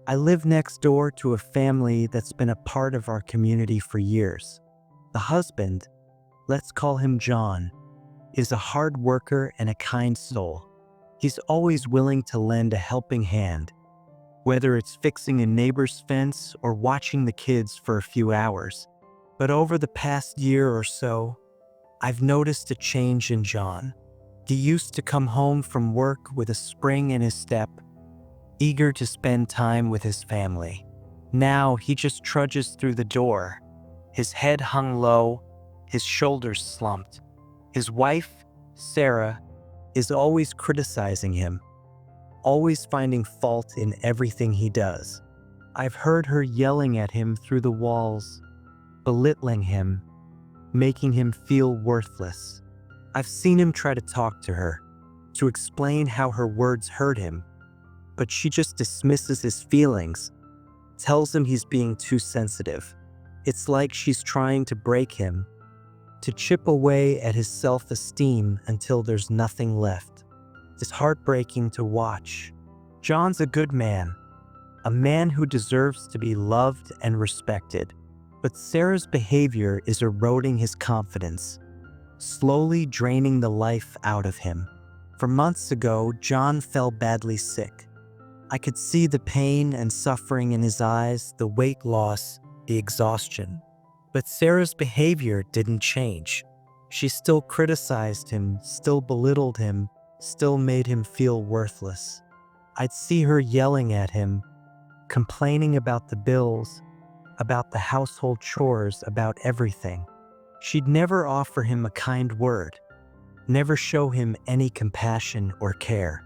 I live next door to a family that's been a part of our community for years. The husband, let's call him John, is a hard worker and a kind soul. He's always willing to lend a helping hand, whether it's fixing a neighbor's fence or watching the kids for a few hours. But over the past year or so, I've noticed a change in John. He used to come home from work with a spring in his step, eager to spend time with his family. Now he just trudges through the door, his head hung low, his shoulders slumped. His wife, Sarah, is always criticizing him, always finding fault in everything he does. I've heard her yelling at him through the walls, belittling him, making him feel worthless. I've seen him try to talk to her, to explain how her words hurt him, but she just dismisses his feelings, tells him he's being too sensitive. It's like she's trying to break him, to chip away at his self-esteem until there's nothing left. It's heartbreaking to watch. John's a good man, a man who deserves to be loved and respected. But Sarah's behavior is eroding his confidence, slowly draining the life out of him. For months ago, John fell badly sick. I could see the pain and suffering in his eyes, the weight loss, the exhaustion. But Sarah's behavior didn't change. She still criticized him, still belittled him, still made him feel worthless. I'd see her yelling at him, complaining about the bills, about the household chores, about everything. She'd never offer him a kind word, never show him any compassion or care.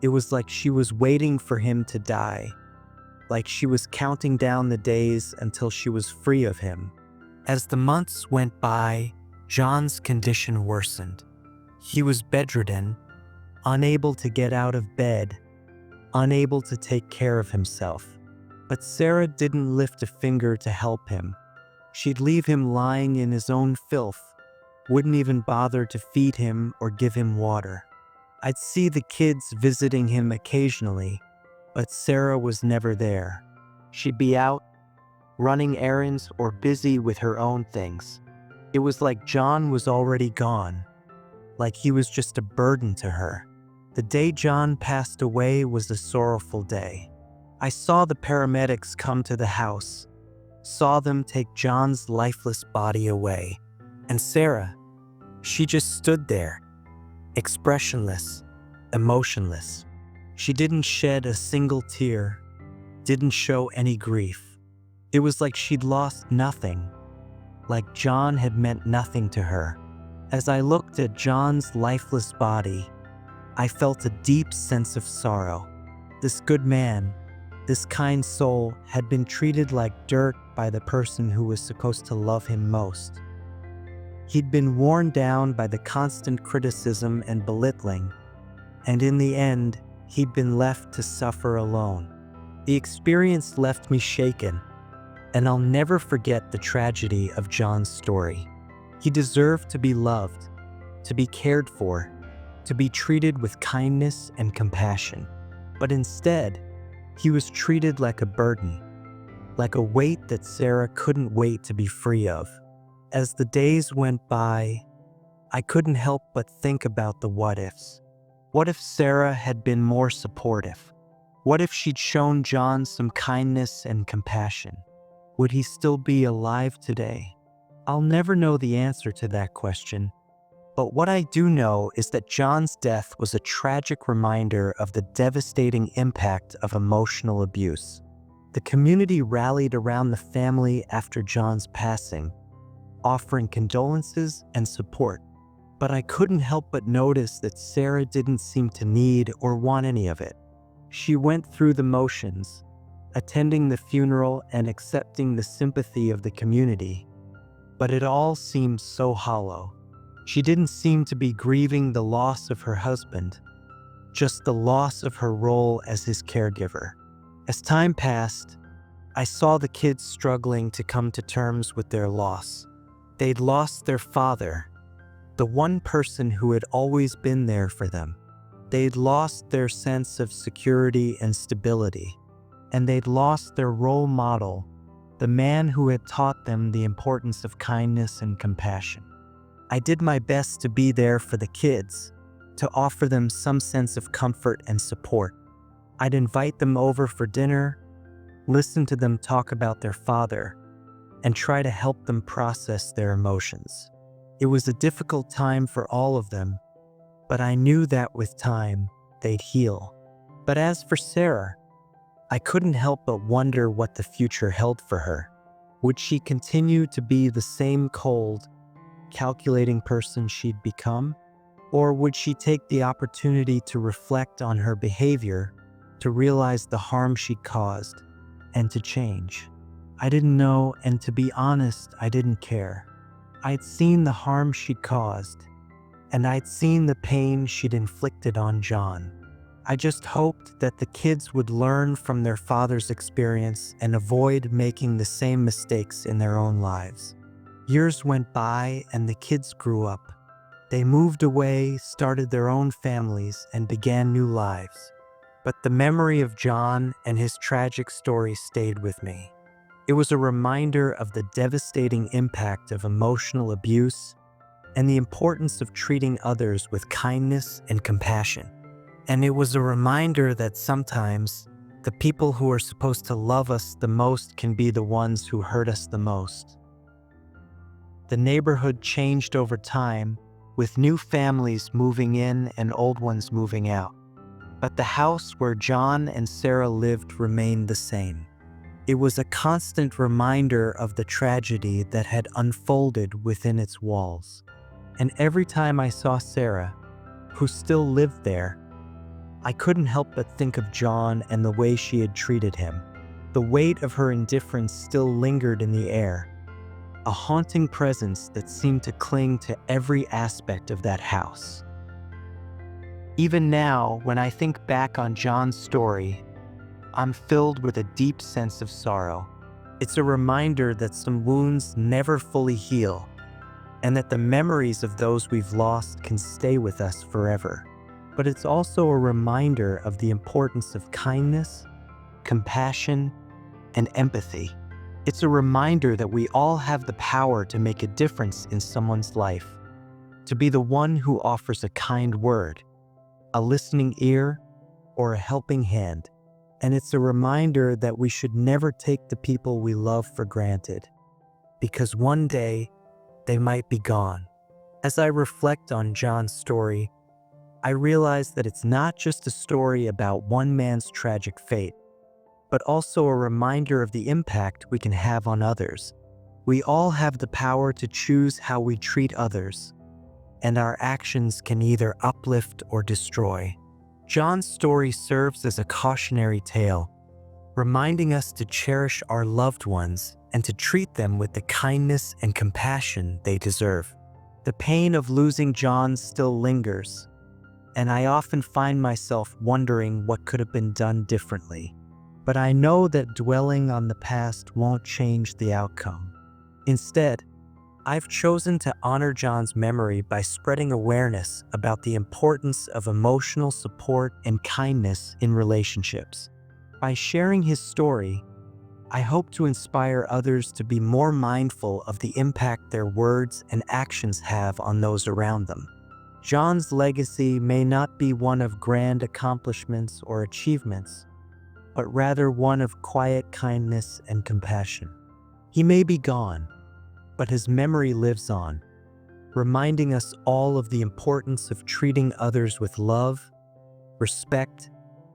It was like she was waiting for him to die, like she was counting down the days until she was free of him. As the months went by, John's condition worsened. He was bedridden, unable to get out of bed, unable to take care of himself. But Sarah didn't lift a finger to help him. She'd leave him lying in his own filth, wouldn't even bother to feed him or give him water. I'd see the kids visiting him occasionally, but Sarah was never there. She'd be out, running errands or busy with her own things. It was like John was already gone, like he was just a burden to her. The day John passed away was a sorrowful day. I saw the paramedics come to the house, saw them take John's lifeless body away. And Sarah, she just stood there, expressionless, emotionless. She didn't shed a single tear, didn't show any grief. It was like she'd lost nothing, like John had meant nothing to her. As I looked at John's lifeless body, I felt a deep sense of sorrow. This good man, this kind soul, had been treated like dirt by the person who was supposed to love him most. He'd been worn down by the constant criticism and belittling, and in the end, he'd been left to suffer alone. The experience left me shaken, and I'll never forget the tragedy of John's story. He deserved to be loved, to be cared for, to be treated with kindness and compassion. But instead, he was treated like a burden, like a weight that Sarah couldn't wait to be free of. As the days went by, I couldn't help but think about the what-ifs. What if Sarah had been more supportive? What if she'd shown John some kindness and compassion? Would he still be alive today? I'll never know the answer to that question. But what I do know is that John's death was a tragic reminder of the devastating impact of emotional abuse. The community rallied around the family after John's passing, offering condolences and support. But I couldn't help but notice that Sarah didn't seem to need or want any of it. She went through the motions, attending the funeral and accepting the sympathy of the community. But it all seemed so hollow. She didn't seem to be grieving the loss of her husband, just the loss of her role as his caregiver. As time passed, I saw the kids struggling to come to terms with their loss. They'd lost their father, the one person who had always been there for them. They'd lost their sense of security and stability. and they'd lost their role model, the man who had taught them the importance of kindness and compassion. I did my best to be there for the kids, to offer them some sense of comfort and support. I'd invite them over for dinner, listen to them talk about their father, and try to help them process their emotions. It was a difficult time for all of them, but I knew that with time, they'd heal. But as for Sarah, I couldn't help but wonder what the future held for her. Would she continue to be the same cold, calculating person she'd become? Or would she take the opportunity to reflect on her behavior, to realize the harm she'd caused, and to change? I didn't know, and to be honest, I didn't care. I'd seen the harm she'd caused, and I'd seen the pain she'd inflicted on John. I just hoped that the kids would learn from their father's experience and avoid making the same mistakes in their own lives. Years went by and the kids grew up. They moved away, started their own families, and began new lives. But the memory of John and his tragic story stayed with me. It was a reminder of the devastating impact of emotional abuse and the importance of treating others with kindness and compassion. And it was a reminder that sometimes the people who are supposed to love us the most can be the ones who hurt us the most. The neighborhood changed over time, with new families moving in and old ones moving out. But the house where John and Sarah lived remained the same. It was a constant reminder of the tragedy that had unfolded within its walls. And every time I saw Sarah, who still lived there, I couldn't help but think of John and the way she had treated him. The weight of her indifference still lingered in the air, a haunting presence that seemed to cling to every aspect of that house. Even now, when I think back on John's story, I'm filled with a deep sense of sorrow. It's a reminder that some wounds never fully heal, and that the memories of those we've lost can stay with us forever. But it's also a reminder of the importance of kindness, compassion, and empathy. It's a reminder that we all have the power to make a difference in someone's life, to be the one who offers a kind word, a listening ear, or a helping hand. And it's a reminder that we should never take the people we love for granted, because one day they might be gone. As I reflect on John's story, I realize that it's not just a story about one man's tragic fate, but also a reminder of the impact we can have on others. We all have the power to choose how we treat others, and our actions can either uplift or destroy. John's story serves as a cautionary tale, reminding us to cherish our loved ones and to treat them with the kindness and compassion they deserve. The pain of losing John still lingers, and I often find myself wondering what could have been done differently. But I know that dwelling on the past won't change the outcome. Instead, I've chosen to honor John's memory by spreading awareness about the importance of emotional support and kindness in relationships. By sharing his story, I hope to inspire others to be more mindful of the impact their words and actions have on those around them. John's legacy may not be one of grand accomplishments or achievements, but rather one of quiet kindness and compassion. He may be gone, but his memory lives on, reminding us all of the importance of treating others with love, respect,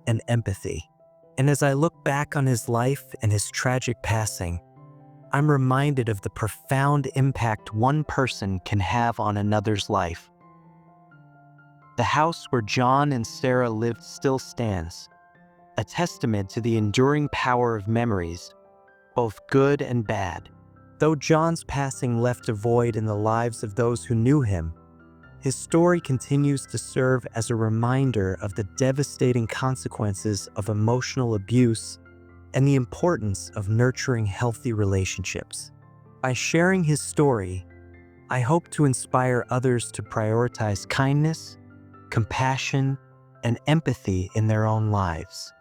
and empathy. And as I look back on his life and his tragic passing, I'm reminded of the profound impact one person can have on another's life. The house where John and Sarah lived still stands, a testament to the enduring power of memories, both good and bad. Though John's passing left a void in the lives of those who knew him, his story continues to serve as a reminder of the devastating consequences of emotional abuse and the importance of nurturing healthy relationships. By sharing his story, I hope to inspire others to prioritize kindness, compassion, and empathy in their own lives.